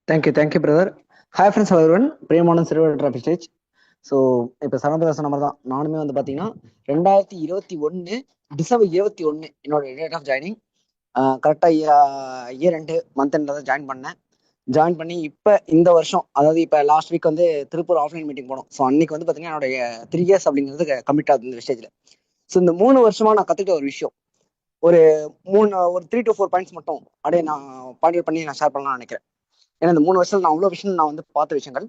Thank you brother. Hi friends everyone, பிரியமான சிறுவர் trophy stage. So இப்போ சரவண சொன்ன மாதிரி தான் நானுமே வந்து பார்த்தீங்கன்னா 2021 டிசம்பர் 21 என்னோட டேட் ஆஃப் ஜாயினிங். கரெக்டாக இயர் ரெண்டு மந்த் எண்டில் தான் ஜாயின் பண்ணேன். ஜாயின் பண்ணி இப்போ இந்த வருஷம், அதாவது இப்போ லாஸ்ட் வீக் வந்து திருப்பூர் ஆஃப்லைன் மீட்டிங் போனோம். ஸோ அன்னைக்கு வந்து பார்த்தீங்கன்னா என்னோட 3 இயர்ஸ் அப்படிங்கிறது கமிட் ஆகுது இந்த ஸ்டேஜில். ஸோ இந்த 3 வருஷமா நான் கற்றுக்கிட்ட ஒரு விஷயம், ஒரு ஒரு 3 to 4 பாயிண்ட்ஸ் மட்டும் அப்படியே நான் பாயிண்ட் பண்ணி நான் ஷேர் பண்ணலாம்னு நினைக்கிறேன். ஏன்னா இந்த 3 வருஷத்துல நான் அவ்வளோ விஷயம் நான் வந்து பார்த்த விஷயங்கள்,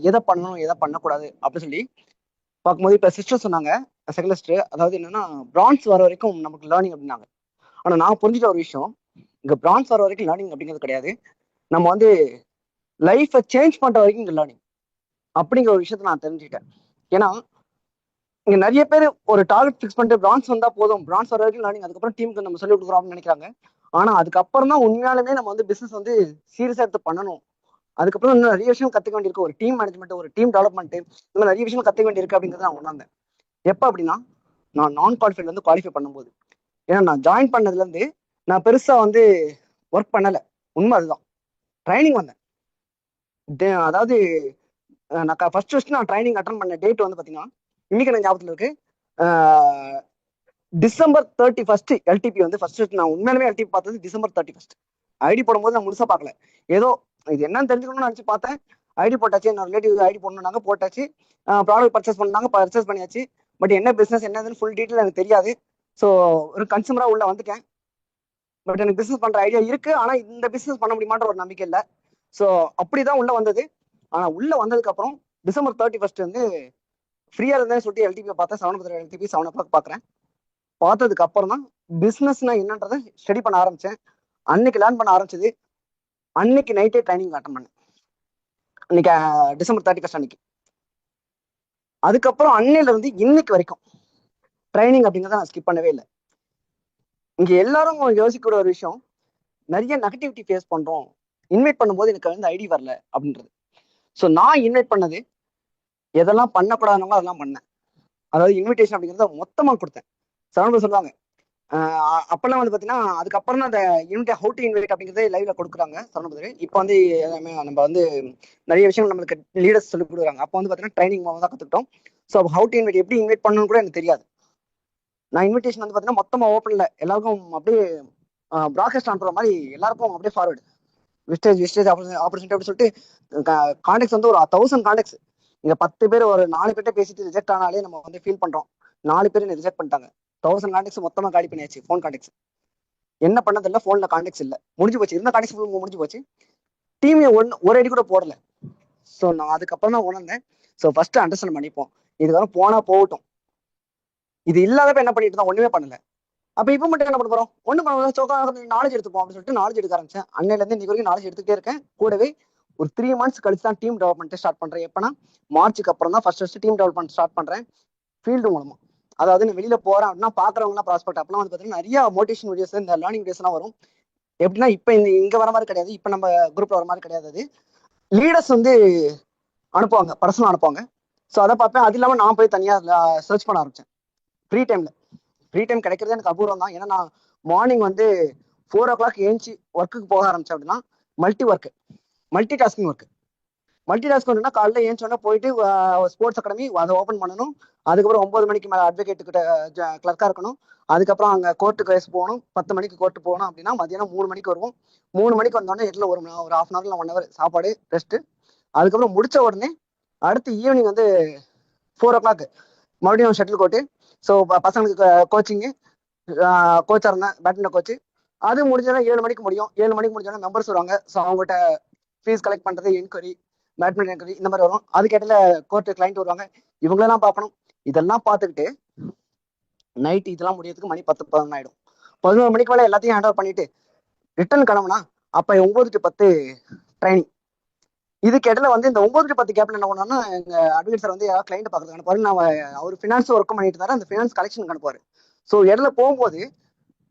எதை பண்ணணும் எதை பண்ணக்கூடாது அப்படின்னு சொல்லி பார்க்கும்போது, இப்போ சிஸ்டர் சொன்னாங்க, செகண்ட் சிஸ்டர், அதாவது என்னன்னா பிரான்ஸ் வர வரைக்கும் நமக்கு லேர்னிங் அப்படின்னாங்க. ஆனால் நான் புரிஞ்சுட்ட ஒரு விஷயம், இங்கே பிரான்ஸ் வர வரைக்கும் லேர்னிங் அப்படிங்கிறது கிடையாது. நம்ம வந்து லைஃப்பை சேஞ்ச் பண்ணுற வரைக்கும் இங்கே லேர்னிங் அப்படிங்கிற ஒரு விஷயத்த நான் தெரிஞ்சுக்கிட்டேன். ஏன்னா இங்க நிறைய பேர் ஒரு டார்கெட் ஃபிக்ஸ் பண்ணிட்டு பிரான்ஸ் வந்தா போதும், பிரான்ஸ் வர வரைக்கும் லேர்னிங், அதுக்கப்புறம் டீமுக்கு நம்ம சொல்லி கொடுக்குறோம் அப்படின்னு நினைக்கிறாங்க. ஆனா அதுக்கப்புறம் தான் உண்மையாலுமே நம்ம வந்து பிசினஸ் வந்து சீரியஸா எடுத்து பண்ணணும். அதுக்கப்புறம் இன்னும் நிறைய விஷயம் கத்துக்க வேண்டியிருக்கு. ஒரு டீம் மேனேஜ்மெண்ட், ஒரு டீம் டெவலப்மெண்ட், இந்த மாதிரி நிறைய விஷயம் கத்துக்க வேண்டியிருக்கு அப்படிங்கிறத நான் உணர்ந்தேன். எப்ப அப்படின்னா, நான் நான் குவாலிஃபைட்ல இருந்து குவாலிஃபை பண்ணும்போது. ஏன்னா நான் ஜாயின் பண்ணதுல இருந்து நான் பெருசா வந்து ஒர்க் பண்ணல. உண்மை அதுதான். ட்ரைனிங் வந்தேன். அதாவது நான் ஃபர்ஸ்ட் நான் ட்ரைனிங் அட்டன் பண்ண டேட் வந்து பாத்தீங்கன்னா, இன்னைக்கு எனக்கு ஞாபகத்துல இருக்கு. டிசம்பர் 31 எல்டிபி வந்து ஃபர்ஸ்ட் நான் உண்மையாலுமே எல்டிபி பார்த்தது டிசம்பர் 31. ஐடி போடும்போது நான் முழுசா பார்க்கல. ஏதோ இது என்னன்னு தெரிஞ்சுக்கணும்னு நினைச்சு பார்த்தேன். ஐடி போட்டாச்சு, என்னோட ரிலேட்டிவ் ஐடி போடணும்னாங்க, போட்டாச்சு. ப்ராடக்ட் பர்ச்சேஸ் பண்ணாங்க, பர்ச்சேஸ் பண்ணியாச்சு. பட் என்ன பிசினஸ் என்னதுன்னு ஃபுல் டீட்டெயில் எனக்கு தெரியாது. ஸோ ஒரு கன்சூமரா உள்ள வந்துட்டேன். பட் எனக்கு பிசினஸ் பண்ற ஐடியா இருக்கு, ஆனா இந்த பிசினஸ் பண்ண முடியுமான்ற ஒரு நம்பிக்கை இல்லை. ஸோ அப்படிதான் உள்ள வந்தது. ஆனா உள்ள வந்ததுக்கு அப்புறம் டிசம்பர் 31 வந்து ஃப்ரீயா இருந்தேன்னு சொல்லிட்டு எல்டிபி பார்த்தேன். 7 எல்டிபி 7 o'clock பாக்குறேன். பார்த்ததுக்கு அப்புறம் தான் பிசினஸ்னா என்னன்றதை ஸ்டடி பண்ண ஆரம்பிச்சேன். அன்னைக்கு லேர்ன் பண்ண ஆரம்பிச்சது. அன்னைக்கு நைட்டே ட்ரைனிங் அட்டன் பண்ணேன். இன்னைக்கு டிசம்பர் 31 அன்னைக்கு. அதுக்கப்புறம் அன்னையில இருந்து இன்னைக்கு வரைக்கும் ட்ரைனிங் அப்படிங்கிறத நான் ஸ்கிப் பண்ணவே இல்லை. இங்க எல்லாரும் யோசிக்கிற ஒரு விஷயம், நிறைய நெகட்டிவிட்டி ஃபேஸ் பண்றோம். இன்வைட் பண்ணும்போது எனக்கு வந்து ஐடி வரல அப்படின்றது. ஸோ நான் இன்வைட் பண்ணது எதெல்லாம் பண்ணக்கூடாதுனோ அதெல்லாம் பண்ணேன். அதாவது இன்விடேஷன் அப்படிங்கிறத மொத்தமா கொடுத்தேன். சரவணன் சொல்லுவாங்க, அப்பெல்லாம் வந்து பாத்தீங்கன்னா அதுக்கப்புறம் தான் அந்த இன்வைட், ஹவு டு இன்வைட் அப்படிங்கிறதே லைவ்ல கொடுக்குறாங்க சரவணபுரி. இப்போ வந்து எல்லாமே நம்ம வந்து நிறைய விஷயம் நம்மளுக்கு லீடர்ஸ் சொல்லி கொடுக்குறாங்க. அப்போ வந்து பாத்தீங்கன்னா ட்ரைனிங் மூலம் தான் கத்துக்கிட்டோம். ஸோ ஹவு டு இன்வைட், எப்படி இன்வைட் பண்ணணும்னு கூட எனக்கு தெரியாது. நான் இன்விடேஷன் வந்து பாத்தீங்கன்னா மொத்தமா ஓப்பன்ல எல்லாருக்கும் அப்படியே ப்ராட்காஸ்ட் அனுப்புற மாதிரி எல்லாருக்கும் அப்படியே ஃபார்வர்டு, விஸ்டேஜ் ஆப்பர்ச்சுனிட்டி அப்படின்னு சொல்லிட்டு கான்டாக்ட்ஸ் வந்து ஒரு 1000 கான்டாக்ட்ஸ். இங்க 10 பேர் ஒரு 4 பேர்ட்ட பேசிட்டு ரிஜெக்ட் ஆனாலே நம்ம வந்து ஃபீல் பண்றோம். 4 பேர் ரிஜெக்ட் பண்ணிட்டாங்க. 1000 கான்டாக்ட்ஸ் மொத்தமா காலி பண்ணியாச்சு. ஃபோன் கான்டாக்ட்ஸ் என்ன பண்ணது இல்லை, ஃபோன்ல கான்டாக்ட்ஸ் இல்லை, முடிஞ்சு போச்சு. இருந்த கான்டாக்ட்ஸ் முடிஞ்சு போச்சு. டீம் ஒரு ஐடி கூட போடல. ஸோ நான் அதுக்கப்புறம் தான் உணர்ந்தேன். ஸோ ஃபர்ஸ்ட் அண்டர்ஸ்டாண்ட் பண்ணிப்போம், இதுக்கப்புறம் போனா போகட்டும். இது இல்லாதப்ப என்ன பண்ணிட்டு தான் ஒண்ணுமே பண்ணல. அப்ப இப்ப மட்டும் என்ன பண்ண போறோம், ஒண்ணு பண்ண சோக்கா நாலேஜ் எடுத்துப்போம் அப்படின்னு சொல்லிட்டு நாலேஜ் எடுக்க ஆரம்பிச்சேன். அன்னையில இருந்து இன்னைக்கு வரைக்கும் நாலேஜ் எடுத்துக்கிட்டே இருக்கேன். கூடவே ஒரு 3 months கழிச்சு தான் டீம் டெவலப்மெண்ட் ஸ்டார்ட் பண்றேன். எப்பனா மார்ச்சுக்கு அப்புறம் தான் ஃபர்ஸ்ட் டீம் டெவலப்மெண்ட் ஸ்டார்ட் பண்றேன் ஃபீல்டு மூலமா. அதாவது நான் வெளியில போறேன் அப்படின்னா பாக்குறவங்க ப்ராஸ்பெக்ட் அப்பெல்லாம் வந்து பாத்தீங்கன்னா நிறைய மோட்டிவேஷன் வீடியோஸ், இந்த லேர்னிங் வீடியோஸ் எல்லாம் வரும். எப்படின்னா இப்ப இங்க வர மாதிரி கிடையாது, இப்ப நம்ம குரூப்ல வர மாதிரி கிடையாது. அது லீடர்ஸ் வந்து அனுப்புவாங்க, பர்சனல் அனுப்புவாங்க. ஸோ அதை பார்ப்பேன். அது இல்லாம நான் போய் தனியா சர்ச் பண்ண ஆரம்பிச்சேன் ஃப்ரீ டைம்ல. ஃப்ரீ டைம் கிடைக்கிறது எனக்கு அபூர்வம் தான். ஏன்னா நான் மார்னிங் வந்து 4 o'clock ஏஞ்சி ஒர்க்குக்கு போக ஆரம்பிச்சேன் அப்படின்னா multi tasking work. Multi task வந்துன்னா காலையில் ஏஞ்சோன்னா போயிட்டு ஸ்போர்ட்ஸ் அகாடமி அதை ஓப்பன் பண்ணணும். அதுக்கப்புறம் 9 மணிக்கு மேலே அட்வொகேட் கிட்ட கிளர்க்காக இருக்கணும். அதுக்கப்புறம் அங்கே கோர்ட்டுக்கு வயசு போகணும். 10 மணிக்கு கோர்ட்டு போகணும் அப்படின்னா மதியானம் 3 மணிக்கு வருவோம். 3 மணிக்கு வந்தோடனே இடத்துல ஒரு half an hour 1 hour சாப்பாடு ரெஸ்ட்டு. அதுக்கப்புறம் முடிச்ச உடனே அடுத்து ஈவினிங் வந்து 4 o'clock மறுபடியும் ஷட்டில் கோர்ட்டு. ஸோ பசங்களுக்கு கோச்சிங்கு, கோச்சாக இருந்தேன் பேட்மிண்டன் கோச்சு. அது முடிஞ்சோன்னா 7 மணிக்கு முடியும். 7 மணிக்கு முடிஞ்சோன்னா மெம்பர்ஸ் வருவாங்க. ஸோ அவங்ககிட்ட ஃபீஸ் கலெக்ட் பண்ணுறது, என்கொயரி, பேட்மிண்டன் என்கொயரி இந்த மாதிரி வரும். அதுக்கேட்டல கோர்ட்டு கிளைண்ட் வருவாங்க, இவங்களெல்லாம் பார்க்கணும். இதெல்லாம் பார்த்துக்கிட்டு நைட்டு இதெல்லாம் முடியறதுக்கு மணி 10 11 ஆயிடும். 11 மணிக்கு மேலே எல்லாத்தையும் ஹேண்ட் ஓவர் பண்ணிட்டு ரிட்டர்ன் கிளம்புனா அப்போ 9 to 10 ட்ரைனிங். இதுக்கு இடையில வந்து இந்த 9 to 10 கேப்ல என்ன பண்ணோம்னா, எங்க அட்வொகேட் சார் வந்து யாராவது கிளைண்ட் பார்க்கறதுக்கு அனுப்புவாரு. நான் அவர் ஃபினான்ஸ் ஒர்க்கும் பண்ணிட்டு இருந்தாரு, அந்த ஃபினான்ஸ் கலெக்ஷனுக்கு அனுப்புவாரு. ஸோ இடையில போகும்போது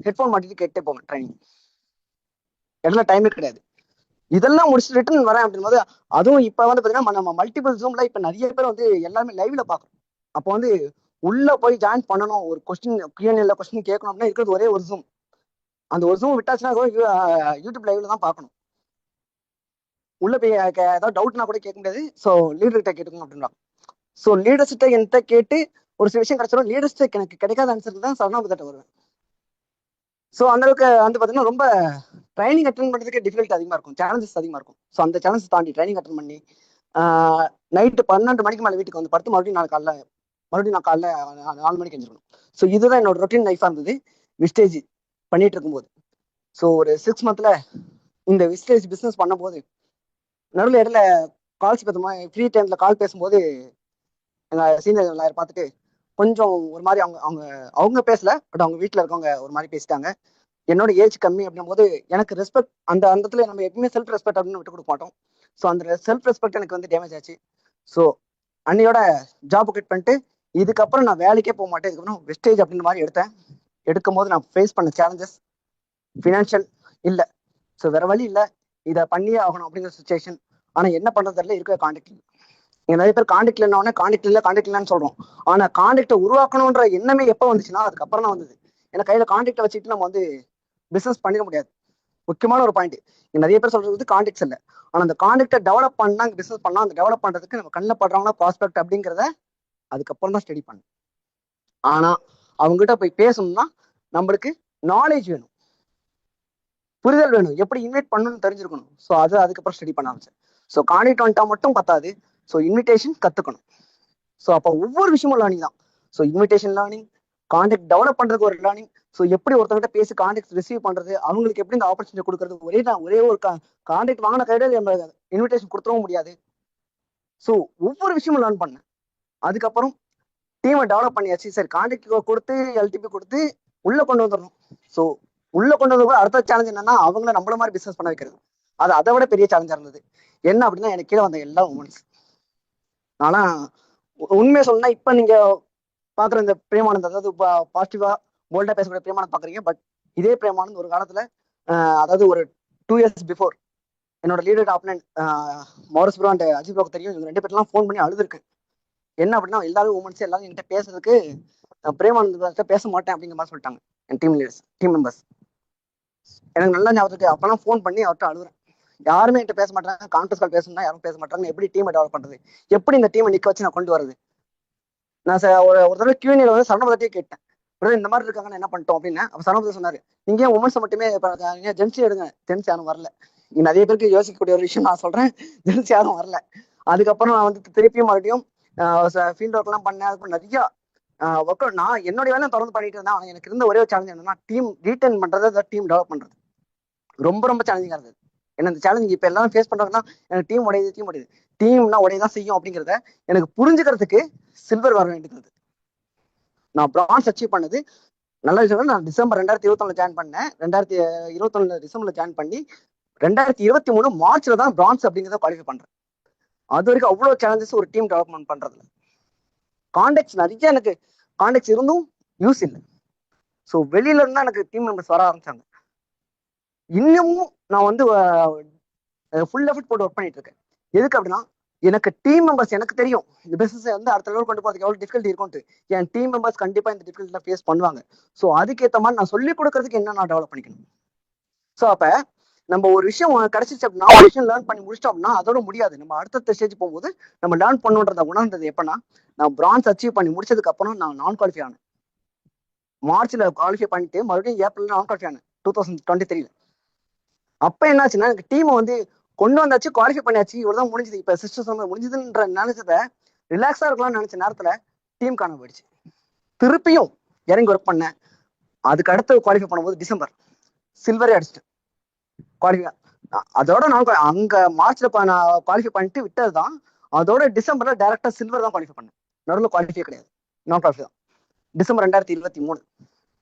ஹெட்ஃபோன் மாட்டிட்டு கேட்டே போவேன் ட்ரைனிங். இடையில டைமே கிடையாது. இதெல்லாம் முடிச்சுட்டு ரிட்டர்ன் வரேன் அப்படின் போது, அதுவும் இப்ப வந்து பாத்தீங்கன்னா நம்ம மல்டிபிள் ஜூம்ல இப்ப நிறைய பேர் வந்து எல்லாமே லைவ்ல பாக்குறோம். அப்போ வந்து உள்ள போய் ஜாயின் பண்ணணும், ஒரு கொஸ்டின் Q&A கொஸ்டின் கேட்கணும் அப்படின்னா இருக்கிறது ஒரே ஒரு ஜூம். அந்த ஒரு ஜூம் விட்டாச்சுன்னா யூடியூப் லைவ்ல தான் பார்க்கணும். உள்ள போய் ஏதாவது டவுட்னா கூட கேட்க முடியாது. ஸோ லீடர்கிட்ட கேட்டுக்கோங்க அப்படின்றாங்க. ஸோ லீடர்ஸ்கிட்ட என்கிட்ட கேட்டு ஒரு சில விஷயம் கிடைச்சாலும் லீடர்ஸ்கிட்ட எனக்கு கிடைக்காத ஆன்சருக்கு தான் சரணாபதிட்ட வருவேன். ஸோ அந்த அளவுக்கு வந்து பார்த்தீங்கன்னா ரொம்ப ட்ரைனிங் அட்டன் பண்ணுறதுக்கு டிஃபிகல்ட் அதிகமாக இருக்கும், சேலஞ்சஸ் அதிகமாக இருக்கும். ஸோ அந்த சேலஞ்சஸ் தாண்டி ட்ரைனிங் அட்டன் பண்ணி நைட்டு 12 மணிக்கு மேலே வீட்டுக்கு வந்து படுத்து மறுபடியும் நான் காலைல 4 மணிக்கு எழுந்திருக்கணும். ஸோ இதுதான் என்னோட ரொட்டீன் லைஃபாக இருந்தது விஸ்டேஜ் பண்ணிட்டு இருக்கும்போது. ஸோ ஒரு 6 மந்த்ல இந்த விஸ்டேஜ் பிஸ்னஸ் பண்ணும்போது நடுவில் இடத்துல கால்ஸ் பேசுமா ஃப்ரீ டைம்ல கால் பேசும்போது எங்க சீனியர் லாயர் பார்த்துட்டு கொஞ்சம் ஒரு மாதிரி அவங்க பேசல, பட் அவங்க வீட்டில் இருக்கவங்க ஒரு மாதிரி பேசிட்டாங்க. என்னோட ஏஜ் கம்மி அப்படின்னும் போது எனக்கு ரெஸ்பெக்ட் அந்த இடத்துல நம்ம எப்பவுமே செல்ஃப் ரெஸ்பெக்ட் அப்படின்னு விட்டு கொடுக்க மாட்டோம். ஸோ அந்த செல்ஃப் ரெஸ்பெக்ட் எனக்கு வந்து டேமேஜ் ஆச்சு. ஸோ அன்னையோட ஜாப் குவிட் பண்ணிட்டு இதுக்கப்புறம் நான் வேலைக்கே போக மாட்டேன், இதுக்கப்புறம் வெஸ்டேஜ் அப்படின்ற மாதிரி எடுக்கும் போது நான் ஃபேஸ் பண்ண சேலஞ்சஸ் ஃபினான்ஷியல் இல்லை. ஸோ வேற வழி இல்லை, இதை பண்ணியே ஆகணும் அப்படிங்கிற சுச்சுவேஷன். ஆனால் என்ன பண்ணுறது தெரியல, இருக்கிற கான்டாக்ட் இல்லை. இங்கே நிறைய பேர் கான்டாக்ட் இல்லைன்னா கான்டாக்ட் இல்லைன்னு சொல்கிறோம். ஆனால் கான்டாக்டை உருவாக்கணுன்ற எண்ணமே எப்போ வந்துச்சுன்னா அதுக்கப்புறம் தான் வந்தது. ஏன்னா கையில் கான்டாக்டை வச்சுட்டு நம்ம வந்து பிஸ்னஸ் பண்ணிட முடியாது. முக்கியமான ஒரு பாயிண்ட், நிறைய பேர் சொல்றது கான்டாக்ட்ஸ் இல்லை, ஆனால் அந்த கான்டாக்டை டெவலப் பண்ணா பிஸ்னஸ் பண்ணா அந்த டெவலப் பண்றதுக்கு நம்ம கண்ணில் படுறாங்கன்னா ப்ராஸ்பெக்ட் அப்படிங்கிறத அதுக்கப்புறம் தான் ஸ்டடி பண்ணணும். ஆனா அவங்ககிட்ட போய் பேசணும்னா நம்மளுக்கு நாலேஜ் வேணும், புரிதல் வேணும், எப்படி இன்வைட் பண்ணணும்னு தெரிஞ்சிருக்கணும். ஸோ அதுக்கப்புறம் ஸ்டடி பண்ண ஆரம்பிச்சேன். ஸோ கான்டாக்ட் வந்துட்டா மட்டும் பத்தாது, ஸோ இன்விடேஷன் கத்துக்கணும். ஸோ அப்போ ஒவ்வொரு விஷயமும் லேர்னிங் தான். So invitation learning, contact develop பண்றதுக்கு ஒரு லேர்னிங், ஸோ எப்படி ஒருத்தவங்கிட்ட பேசி கான்டாக்ட் ரிசீவ் பண்றது, அவங்களுக்கு எப்படி இந்த ஆப்பர்ச்சுனிட்டி கொடுக்கறது, ஒரே ஒரு கான்டாக்ட் வாங்கின கையில நம்ம இன்விடேஷன் கொடுத்துடவும் முடியாது. ஸோ ஒவ்வொரு விஷயமும் லேர்ன் பண்ணேன். அதுக்கப்புறம் டீமை டெவலப் பண்ணியாச்சு, சரி கான்டாக்ட் கொடுத்து எல்டிபி கொடுத்து உள்ள கொண்டு வந்துடணும். ஸோ உள்ள கொண்டு வந்து அடுத்த சேலஞ்ச் என்னன்னா அவங்கள நம்மள மாதிரி பிசினஸ் பண்ண வைக்கிறது. அது அதை விட பெரிய சேலஞ்சா இருந்தது. என்ன அப்படின்னா எனக்கு கீழே வந்த எல்லா உமன்ஸ். ஆனா உண்மையை சொல்லணும்னா இப்ப நீங்க பாக்குற இந்த பிரேமானந்த், அதாவது பாசிட்டிவா போல்டா பேசக்கூடிய பிரேமானந்த் பாக்குறீங்க. பட் இதே பிரேமானந்த் ஒரு காலத்துல அதாவது ஒரு 2 years பிஃபோர் என்னோட லீடர் ஆப்னன் மாரஸ் ப்ரோ அண்ட் அஜித் ப்ரோக்கு தெரியும். இவங்க 2 பேர்லாம் ஃபோன் பண்ணி அழுதுருக்கு. என்ன அப்படின்னா எல்லாரும் உமன்ஸ் எல்லாரும் என்கிட்ட பேசுறதுக்கு பிரேமானந்த் பேச மாட்டேன் அப்படிங்கிற மாதிரி சொல்லிட்டாங்க என் டீம் மெம்பர்ஸ். எனக்கு நல்லா ஞாபகம் இருக்கு, அப்பெல்லாம் ஃபோன் பண்ணி அவர்கிட்ட அழுகுறேன். யாருமே என்கிட்ட பேச மாட்டாங்க, கான்ஃபரன்ஸ் கால் பேசணும்னா யாரும் பேச மாட்டாங்க, எப்படி டீமை டெவலப் பண்றது, எப்படி இந்த டீமை நிக்க வச்சு நான் கொண்டு வரது. நான் ஒரு தடவை கியூனியில் வந்து சரணபதியே கேட்டேன், இந்த மாதிரி இருக்காங்கன்னு என்ன பண்ணிட்டோம் அப்படின்னு. அப்ப சரணபதி சொன்னாரு, நீங்க ஏன் உமன்ஸ் மட்டுமே ஜென்ஸ் எடுங்க, ஜென்ஸ் யாரும் வரல. இங்க நிறைய பேருக்கு யோசிக்கக்கூடிய ஒரு விஷயம் நான் சொல்றேன், ஜென்ஸ் யாரும் வரல. அதுக்கப்புறம் நான் வந்து திருப்பியும் மறுபடியும் ஃபீல்ட் ஒர்க் எல்லாம் பண்ணேன். அதுக்கு நிறைய ஒர்க் அவுட் நான் என்னுடைய வேலை தொடர்ந்து பண்ணிட்டு இருந்தேன். ஆனால் எனக்கு இருந்த ஒரே ஒரு சேலஞ்ச் என்னன்னா டீம் ரீட்டைன் பண்றது, டீம் டெவலப் பண்றது ரொம்ப ரொம்ப சேலஞ்சிங்கா இருந்தது. ஏன்னா இந்த சேலஞ்ச் இப்ப எல்லாரும் ஃபேஸ் பண்றாங்கன்னா எனக்கு டீம்னா உடையதான் செய்யும் அப்படிங்கிறத எனக்கு புரிஞ்சுக்கிறதுக்கு சில்வர் வர வேண்டியது. நான் பிரான்ஸ் அச்சீவ் பண்ணது நல்ல விஷயம். நான் டிசம்பர் 2021 ஜாயின் பண்ணேன். 2021 டிசம்பர்ல ஜாயின் பண்ணி 2023 மார்ச்ல தான் பிரான்ஸ் அப்படிங்கிறத குவாலிஃபை பண்றேன். அது வரைக்கும் அவ்வளவு சேலஞ்சஸ் ஒரு டீம் டெவலப்மெண்ட் பண்றதுல. கான்டாக்ட்ஸ் நிறைய எனக்கு கான்டாக்ட்ஸ் இருந்தும் யூஸ் இல்லை. ஸோ வெளியில இருந்தா எனக்கு டீம் மெம்பர்ஸ் வர ஆரம்பிச்சாங்க. இன்னமும் நான் வந்து ஃபுல் எஃபர்ட் போட்டு ஒர்க் பண்ணிட்டு இருக்கேன். எதுக்கு அப்படின்னா எனக்கு டீம் மெம்பர்ஸ் எனக்கு தெரியும் இந்த பிசினஸ் வந்து அடுத்த லெவல் கொண்டு போறதுக்கு எவ்வளவு டிஃபிகல்ட்டி இருக்கும்ட்டு. என் டீம் மெம்பர்ஸ் கண்டிப்பா இந்த டிஃபிகல்ட்டில ஃபேஸ் பண்ணுவாங்க. ஸோ அதுக்கேற்ற மாதிரி நான் சொல்லிக் கொடுக்கறதுக்கு என்ன நான் டெவலப் பண்ணிக்கணும். ஸோ அப்ப நம்ம ஒரு விஷயம் கிடைச்சிச்சு அப்படின்னா ஒரு விஷயம் லேர்ன் பண்ணி முடிச்சிட்டோம் அப்படின்னா அதோட முடியாது. நம்ம அடுத்த ஸ்டேஜ் போகும்போது நம்ம லேர்ன் பண்ணுன்றத உணர்ந்தது எப்பன்னா நான் பிரான்ஸ் அச்சீவ் பண்ணி முடிச்சதுக்கு அப்புறம் நான் நான் குவாலிஃபை ஆனேன். மார்ச்ல குவாலிஃபை பண்ணிட்டு மறுபடியும் ஏப்ரல் நான் குவாலிஃபை ஆனேன் 2023. அப்ப என்னாச்சுன்னா எனக்கு டீமை வந்து கொண்டு வந்தாச்சு, குவாலிஃபை பண்ணியாச்சு, இவ்வளவுதான் முடிஞ்சது, இப்ப சிஸ்டம் முடிஞ்சதுன்ற நினைச்சத ரிலாக்ஸா இருக்கலாம்னு நினைச்ச நேரத்துல டீம் காண போயிடுச்சு. திருப்பியும் இறங்கி ஒர்க் பண்ணேன். அதுக்கு அடுத்து குவாலிஃபை பண்ணும்போது டிசம்பர் சில்வரே அடிச்சிட்டேன் குவாலிஃபை. அதோட நான் அங்க மார்ச்ல நான் குவாலிஃபை பண்ணிட்டு விட்டதுதான். அதோட டிசம்பர்ல டைரக்டா சில்வர் தான் குவாலிஃபை பண்ணேன். நடுவில் குவாலிஃபை கிடையாது, நான் குவாலிஃபை தான். டிசம்பர் 2023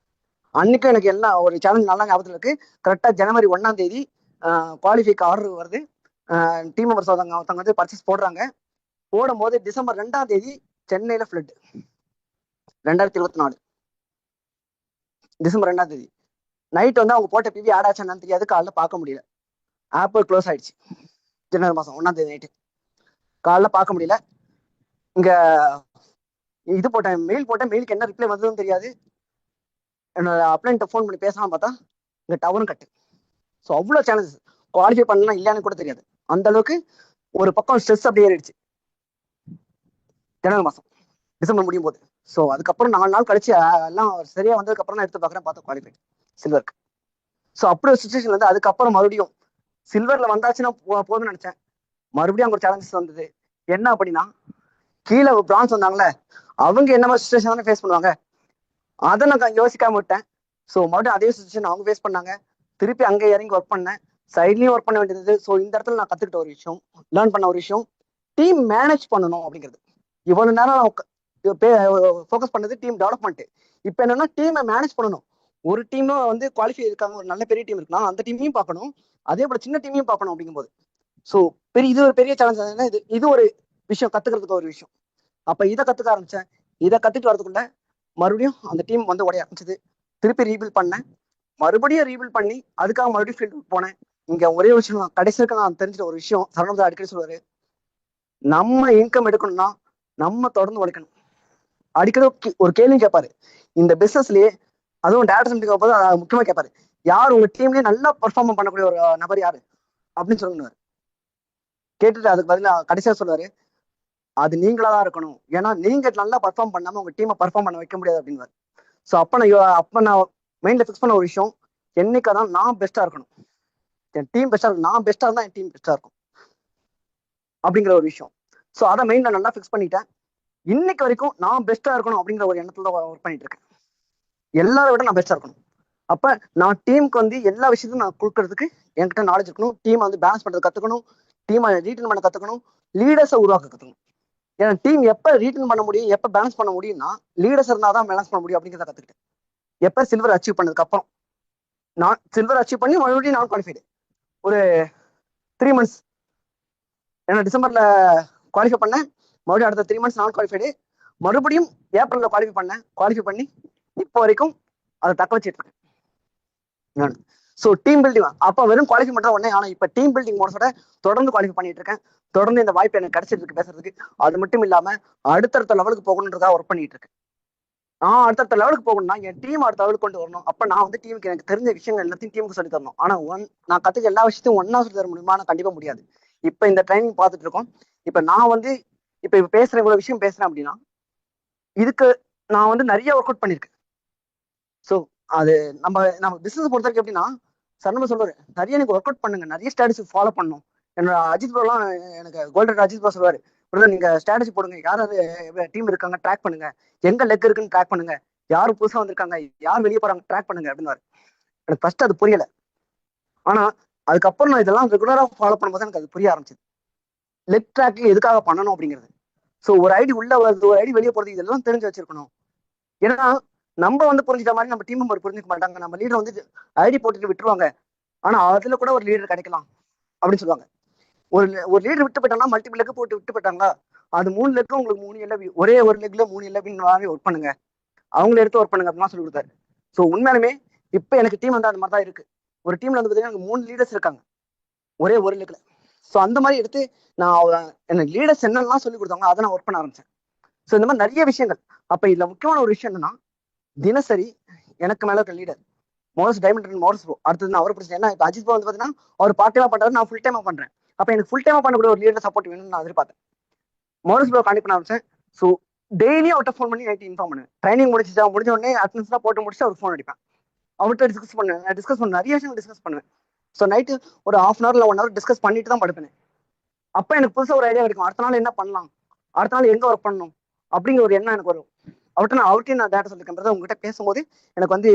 அன்னைக்கும் எனக்கு எல்லாம் ஒரு சேலஞ்ச் நல்லா ஞாபகத்தில் இருக்கு. கரெக்டா ஜனவரி 1 குவாலிஃபைக்கு ஆர்டர் வருது. டீம் மெம்பர்ஸ் ஒருத்தவங்க வந்து பர்ச்சேஸ் போடுறாங்க. போடும் போது டிசம்பர் 2 சென்னையில ஃபிளட். 2024 டிசம்பர் 2 நைட் வந்து அவங்க போட்ட பிவி ஆட் ஆச்சான்னு தெரியாது, காலைல பார்க்க முடியல. ஆப்பிள் க்ளோஸ் ஆயிடுச்சு. ஜனவரி மாசம் 1 நைட்டு காலைல பார்க்க முடியல. இங்க இது போட்டேன், மெயில் போட்டேன், மெயிலுக்கு என்ன ரிப்ளை வந்ததுன்னு தெரியாது. என்னோட அப்ளைன்ட்ட ஃபோன் பண்ணி பேசலாம் பார்த்தா இங்க டவரும் கட்டு. ஸோ அவ்வளோ சேலஞ்சஸ். குவாலிஃபை பண்ணலாம் இல்லையான்னு கூட தெரியாது. அந்த அளவுக்கு ஒரு பக்கம் ஸ்ட்ரெஸ் அப்படியே ஏறிடுச்சு ஜனவரி மாசம், டிசம்பர் முடியும் போது. ஸோ அதுக்கப்புறம் 4 நாள் கழிச்சு எல்லாம் சரியா வந்ததுக்கு அப்புறம் நான் எடுத்து பார்க்குறேன், பார்த்தா குவாலிஃபைட் சில்வருக்கு. ஸோ அப்படி ஒரு சுச்சுவேஷன் வந்து அதுக்கப்புறம் மறுபடியும் சில்வர்ல வந்தாச்சுன்னா போதும்னு நினைச்சேன். மறுபடியும் அங்க ஒரு சேலஞ்சஸ் வந்தது. என்ன அப்படின்னா, கீழே பிரான்ஸ் வந்தாங்களே, அவங்க என்ன மாதிரி சுச்சுவேஷன் ஃபேஸ் பண்ணுவாங்க, அதை நான் யோசிக்காம விட்டேன். ஸோ மறுபடியும் அதே சுச்சுவேஷன் அவங்க ஃபேஸ் பண்ணாங்க. திருப்பி அங்கே இறங்கி ஒர்க் பண்ணேன், சைட்லயும் ஒர்க் பண்ண வேண்டியது. ஸோ இந்த இடத்துல நான் கத்துக்கிட்ட ஒரு விஷயம், லேர்ன் பண்ண ஒரு விஷயம், டீம் மேனேஜ் பண்ணணும் அப்படிங்கிறது. இவ்வளவு நேரம் ஃபோக்கஸ் பண்ணது டீம் டெவலப்மெண்ட். இப்போ என்னன்னா டீமை மேனேஜ் பண்ணணும். ஒரு டீம் வந்து குவாலிஃபை இருக்காங்க, ஒரு நல்ல பெரிய டீம் இருக்குன்னா அந்த டீமையும் பார்க்கணும், அதே போல சின்ன டீமையும் பார்க்கணும். அப்படிங்கும்போது ஸோ இது ஒரு பெரிய சேலஞ்ச். இது ஒரு விஷயம், கத்துக்கிறதுக்கு ஒரு விஷயம். அப்ப இதை கத்துக்க ஆரம்பிச்சேன். இதை கத்துட்டு வரதுக்குள்ள மறுபடியும் அந்த டீம் வந்து உடைய ஆரம்பிச்சது. திருப்பி ரீபில்ட் பண்ணேன், மறுபடியும் ரீபில்ட் பண்ணி அதுக்காக மறுபடியும் ஃபீல்டு போனேன். இங்க ஒரே விஷயம் கடைசிக்கு நான் தெரிஞ்சிட்ட ஒரு விஷயம், சரணம் அடிக்கடி சொல்லுவாரு, நம்ம இன்கம் எடுக்கணும்னா நம்ம தொடர்ந்து உழைக்கணும். அடிக்கடி ஒரு கேள்வி கேட்பாரு இந்த பிசினஸ்லயே, அதுவும் டேரக்டர் சென்டருக்கு போது முக்கியமா கேட்பாரு, யார் உங்க டீம்லயே நல்லா பெர்ஃபார்ம் பண்ணக்கூடிய ஒரு நபர் யாரு அப்படின்னு சொல்லுவாரு. கேட்டுட்டு அதுக்கு பதிலா கடைசியா சொல்லுவாரு, அது நீங்களா தான் இருக்கணும், ஏன்னா நீங்க நல்லா பர்ஃபார்ம் பண்ணாம உங்க டீமை பர்ஃபார்ம் பண்ண வைக்க முடியாது அப்படின்னு. ஸோ அப்ப நான் மைண்ட்ல ஃபிக்ஸ் பண்ண ஒரு விஷயம், என்னைக்காதான் நான் பெஸ்டா இருக்கணும், என் டீம் பெஸ்டா இருக்கும், நான் பெஸ்டா இருந்தா என் டீம் பெஸ்டா இருக்கும் அப்படிங்கிற ஒரு விஷயம். ஸோ அதை மைண்ட்ல நல்லா ஃபிக்ஸ் பண்ணிட்டேன். இன்னைக்கு வரைக்கும் நான் பெஸ்டா இருக்கணும் அப்படிங்கிற ஒரு எண்ணத்துல தான் ஒர்க் பண்ணிட்டு இருக்கேன். எல்லாரை விட நான் பெஸ்டா இருக்கணும். அப்ப நான் டீமுக்கு வந்து எல்லா விஷயத்தையும் நான் கொடுக்கறதுக்கு என்கிட்ட நாலேஜ் இருக்கணும். டீம் வந்து பேலன்ஸ் பண்றது கத்துக்கணும், டீமை ரீட்டன் பண்ண கத்துக்கணும், லீடர்ஸை உருவாக்க கத்துக்கணும். ஏன்னா டீம் எப்ப ரீட்டன் பண்ண முடியும், எப்ப பேலன்ஸ் பண்ண முடியும்னா லீடர்ஸ் இருந்தாதான் பேலன்ஸ் பண்ண முடியும் அப்படிங்கிறத கத்துக்கிட்டேன். எப்ப சில்வர் அச்சீவ் பண்ணதுக்கு அப்புறம், நான் சில்வர் அச்சீவ் பண்ணி மறுபடியும் நான் குவாலிஃபைடு ஒரு 3 months, ஏன்னா டிசம்பர்ல குவாலிஃபை பண்ணேன், மறுபடியும் அடுத்த 3 months நான் குவாலிஃபைடு, மறுபடியும் ஏப்ரல்ல குவாலிஃபை பண்ணி இப்போ வரைக்கும் அதை தக்க வச்சுட்டு இருக்கேன். ஸோ டீம் பில்டிங் அப்ப வெறும் குவாலிஃபை மட்டும் உடனே, ஆனா இப்ப டீம் பில்டிங் மோட்ஸோட தொடர்ந்து குவாலிஃபை பண்ணிட்டு இருக்கேன். தொடர்ந்து இந்த வாய்ப்பு எனக்கு கிடைச்சிட்டு இருக்கு பேசுறதுக்கு. அது மட்டும் இல்லாம அடுத்தடுத்த லெவலுக்கு போகணுன்றதா ஒர்க் பண்ணிட்டு இருக்கேன். நான் அடுத்தடுத்த லெவலுக்கு போகணும்னா என் டீம் அடுத்த லெவலுக்கு கொண்டு வரணும். அப்ப நான் வந்து டீமுக்கு எனக்கு தெரிஞ்ச விஷயங்கள் எல்லாத்தையும் டீமுக்கு சொல்லி தரணும். ஆனா நான் கத்துக்க எல்லா விஷயத்தையும் ஒன்னா சொல்லி தர முடியுமா? கண்டிப்பா முடியாது. இப்ப இந்த ட்ரைனிங் பார்த்துட்டு இருக்கோம். இப்ப நான் வந்து இப்ப பேசுறேன், இவ்வளவு விஷயம் பேசுறேன் அப்படின்னா இதுக்கு நான் வந்து நிறைய ஒர்க் அவுட் பண்ணிருக்கேன். ஸோ அது நம்ம பிசினஸ் பொறுத்த வரைக்கும் எப்படின்னா, சரணமா சொல்லுவாரு, நிறைய எனக்கு ஒர்க் அவுட் பண்ணுங்க, நிறைய ஸ்ட்ராட்டஜி ஃபாலோ பண்ணணும். என்னோட அஜித் ப்ரோலாம் எனக்கு கோல்டன் அஜித் ப்ரோ சொல்லுவாரு, நீங்க ஸ்ட்ராட்டஜி போடுங்க, யார் டீம் இருக்காங்க ட்ராக் பண்ணுங்க, எங்க லெக் இருக்குன்னு ட்ராக் பண்ணுங்க, யாரு புதுசா வந்திருக்காங்க, யார் வெளியே போறாங்க ட்ராக் பண்ணுங்க அப்படின்னு. எனக்கு ஃபர்ஸ்ட் அது புரியல. ஆனா அதுக்கப்புறம் நான் இதெல்லாம் ரெகுலரா ஃபாலோ பண்ணும்போது எனக்கு அது புரிய ஆரம்பிச்சது, லெக் ட்ராக் எதுக்காக பண்ணணும் அப்படிங்கிறது. ஸோ ஒரு ஐடி உள்ள வருது, ஒரு ஐடி வெளியே போறது, இதெல்லாம் தெரிஞ்சு வச்சிருக்கணும். ஏன்னா நம்ம வந்து புரிஞ்சுட்ட மாதிரி நம்ம டீம் மெம்பர் புரிஞ்சுக்க மாட்டாங்க. நம்ம லீடர் வந்து ஐடி போட்டுட்டு விட்டுருவாங்க, ஆனா அதுல கூட ஒரு லீடர் கிடைக்கலாம் அப்படின்னு சொல்லுவாங்க. ஒரு லீடர் விட்டு போயிட்டாங்கன்னா, மல்டிபிள் லெக் போட்டு விட்டு போயிட்டாங்களா, அது 3 லெக்கும் உங்களுக்கு 3 எல்எபி, ஒரே ஒரு லெக்ல 3 எல்எபின்னு ஒர்க் பண்ணுங்க, அவங்கள எடுத்து ஒர்க் பண்ணுங்க அப்படின்னு சொல்லி கொடுத்தாரு. ஸோ உண்மையாலுமே இப்ப எனக்கு டீம் வந்து அந்த மாதிரி தான் இருக்கு. ஒரு டீம்ல வந்து பாத்தீங்கன்னா 3 லீடர்ஸ் இருக்காங்க ஒரே ஒரு லெக்ல. ஸோ அந்த மாதிரி எடுத்து நான் எனக்கு லீடர்ஸ் என்னெல்லாம் சொல்லி கொடுத்தாங்க அதை நான் ஒர்க் பண்ண ஆரம்பிச்சேன். ஸோ இந்த மாதிரி நிறைய விஷயங்கள். அப்ப இதுல முக்கியமான ஒரு விஷயம் என்னன்னா, தினசரி எனக்கு மேல இருக்க லீடர் மோரஸ் டைமண்ட் மோரஸ் ப்ரோ, அடுத்தது நான் அவரை பிடிச்சேன். ஏன்னா இப்போ அஜித் ப்ரோ வந்து பாத்தீங்கன்னா அவர் பார்ட் டைமா பண்றாரு, நான் ஃபுல் டைமா பண்றேன். அப்ப எனக்கு ஃபுல் டைமா பண்ணக்கூடிய ஒரு லீடர் சப்போர்ட் வேணும்னு நான் எதிர்பார்த்தேன். மோரஸ் ப்ரோ கான்டெக்ட் பண்ண ஆரம்பிச்சேன். ஸோ டெய்லியும் அவர்கிட்ட ஃபோன் பண்ணி நைட் இன்ஃபார்ம் பண்ணுவேன். ட்ரைனிங் முடிஞ்ச உடனே அட்டன்ஸ்லாம் போட்டு முடிச்சு அவர் ஃபோன் அடிப்பேன், அவர்கிட்ட டிஸ்கஸ் பண்ண நிறைய விஷயம் டிஸ்கஸ் பண்ணுவேன். ஸோ நைட்டு ஒரு 1/2 hour 1 hour டிஸ்கஸ் பண்ணிட்டு தான் படுப்பேன். அப்ப எனக்கு புதுசா ஒரு ஐடியா கிடைக்கும், அடுத்த நாள் என்ன பண்ணலாம், அடுத்த நாள் எங்க ஒர்க் பண்ணணும் அப்படிங்கிற ஒரு எண்ணம் எனக்கு வரும். அவர்கிட்ட நான் டேட்டா சொல்லிருக்கேன், உங்ககிட்ட பேசும்போது எனக்கு வந்து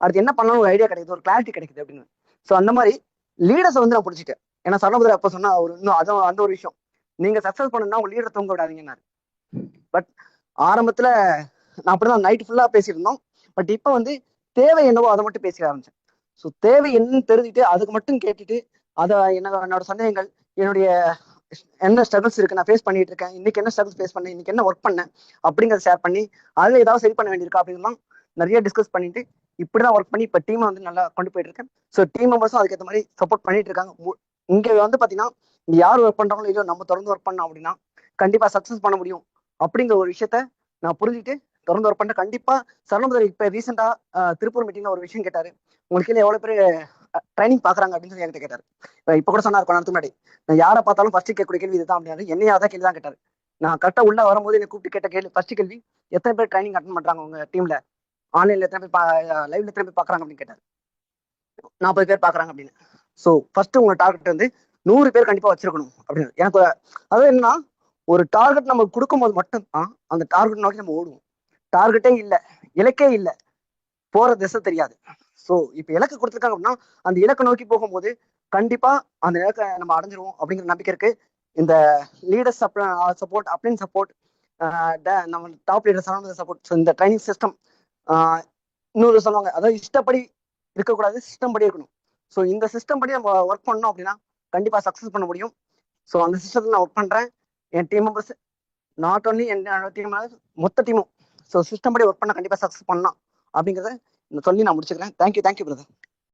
அடுத்து என்ன பண்ணணும் ஒரு ஐடியா கிடைக்குது, ஒரு கிளாரிட்டி கிடைக்குது அப்படின்னு. ஸோ அந்த மாதிரி லீடர்ஸை வந்து நான் பிடிச்சிட்டேன். ஏன்னா சரணபுதர் அப்ப சொன்னா அவர் இன்னும் அதுவும் அந்த ஒரு விஷயம், நீங்க சக்சஸ் பண்ணணும்னா உங்க லீடரை தூங்க விடாதீங்கன்னாரு. பட் ஆரம்பத்துல நான் அப்படிதான் நைட் ஃபுல்லா பேசியிருந்தோம். பட் இப்ப வந்து தேவை என்னவோ அதை மட்டும் பேச ஆரம்பிச்சேன். ஸோ தேவை என்னன்னு தெரிஞ்சுட்டு அதுக்கு மட்டும் கேட்டுட்டு அதை என்னோட சந்தேகங்கள், என்னுடைய என்ன ஸ்ட்ரகிள்ஸ் இருக்கு, நான் ஃபேஸ் பண்ணிட்டு இருக்கேன், இன்னைக்கு என்ன ஸ்ட்ரகிள்ஸ் ஃபேஸ் பண்ணேன், இன்னைக்கு என்ன ஒர்க் பண்ணேன் அப்படிங்கறத ஷேர் பண்ணி அதுல ஏதாவது சரி பண்ண வேண்டியிருக்கா அப்படின்லாம் நிறைய டிஸ்கஸ் பண்ணிட்டு இப்படிதான் ஒர்க் பண்ணி இப்ப டீமை வந்து நல்லா கொண்டு போயிட்டு இருக்கேன். ஸோ டீம் மெம்பர்ஸும் அதுக்கேற்ற மாதிரி சப்போர்ட் பண்ணிட்டு இருக்காங்க. இங்க வந்து பாத்தீங்கன்னா இங்க யார் ஒர்க் பண்றாங்களோ இல்லையோ நம்ம தொடர்ந்து ஒர்க் பண்ணோம் அப்படின்னா கண்டிப்பா சக்சஸ் பண்ண முடியும் அப்படிங்கிற ஒரு விஷயத்த நான் புரிஞ்சுட்டு தொடர்ந்து ஒர்க் பண்ண. கண்டிப்பா சரணபுதர் இப்ப ரீசெண்டா திருப்பூர் மீட்டிங்ல ஒரு விஷயம் கேட்டாரு, உங்களுக்கு எவ்வளவு பேர் ட்ரைனிங் பாக்குறாங்க அப்படின்னு சொல்லி என்கிட்ட கேட்டாரு. இப்ப கூட சொன்னார் கொஞ்ச நேரத்துக்கு முன்னாடி, நான் யாரை பார்த்தாலும் ஃபர்ஸ்ட் கேட்கக்கூடிய கேள்வி இதுதான் அப்படின்னாரு. என்னையா அதான் கேள்வி தான் கேட்டாரு. நான் கரெக்டா உள்ள வரும்போது என்னை கூப்பிட்டு கேட்ட கேள்வி ஃபர்ஸ்ட் கேள்வி, எத்தனை பேர் ட்ரைனிங் அட்டன் பண்றாங்க உங்க டீம்ல, ஆன்லைன்ல எத்தனை பேர் லைவ்ல எத்தனை பேர் பாக்குறாங்க அப்படின்னு கேட்டாரு. 40 பேர் பாக்குறாங்க அப்படின்னு. ஸோ ஃபர்ஸ்ட் உங்க டார்கெட் வந்து 100 பேர் கண்டிப்பா வச்சிருக்கணும் அப்படின்னு எனக்கு. அதாவது என்னன்னா, ஒரு டார்கெட் நம்ம கொடுக்கும்போது மட்டும்தான் அந்த டார்கெட் நோக்கி நம்ம ஓடுவோம். டார்கெட்டே இல்லை, இலக்கே இல்லை, போற திசை தெரியாது. ஸோ இப்போ இலக்கு கொடுத்துருக்காங்க அப்படின்னா அந்த இலக்கை நோக்கி போகும்போது கண்டிப்பா அந்த இலக்கை நம்ம அடைஞ்சிருவோம் அப்படிங்கிற நம்பிக்கை இருக்கு. இந்த லீடர்ஸ் சப்போர்ட், அப்ளைன் சப்போர்ட், நம்ம டாப் லீடர்ஸ் சப்போர்ட், ஸோ இந்த ட்ரைனிங் சிஸ்டம், இன்னொரு சொல்லுவாங்க, அதாவது இஷ்டப்படி இருக்கக்கூடாது, சிஸ்டம் படி இருக்கணும். ஸோ இந்த சிஸ்டம் படி நம்ம ஒர்க் பண்ணோம் அப்படின்னா கண்டிப்பா சக்ஸஸ் பண்ண முடியும். ஸோ அந்த சிஸ்டத்தில் நான் ஒர்க் பண்றேன். என் டீம் மெம்பர்ஸ், நாட் ஓன்லி என் டீம், மொத்த டீமும் ஸோ சிஸ்டம் படி ஒர்க் பண்ண கண்டிப்பா சக்ஸஸ் பண்ணலாம் அப்படிங்கிறத சொல்லி நான் முடிச்சுக்கிறேன். Thank you brother.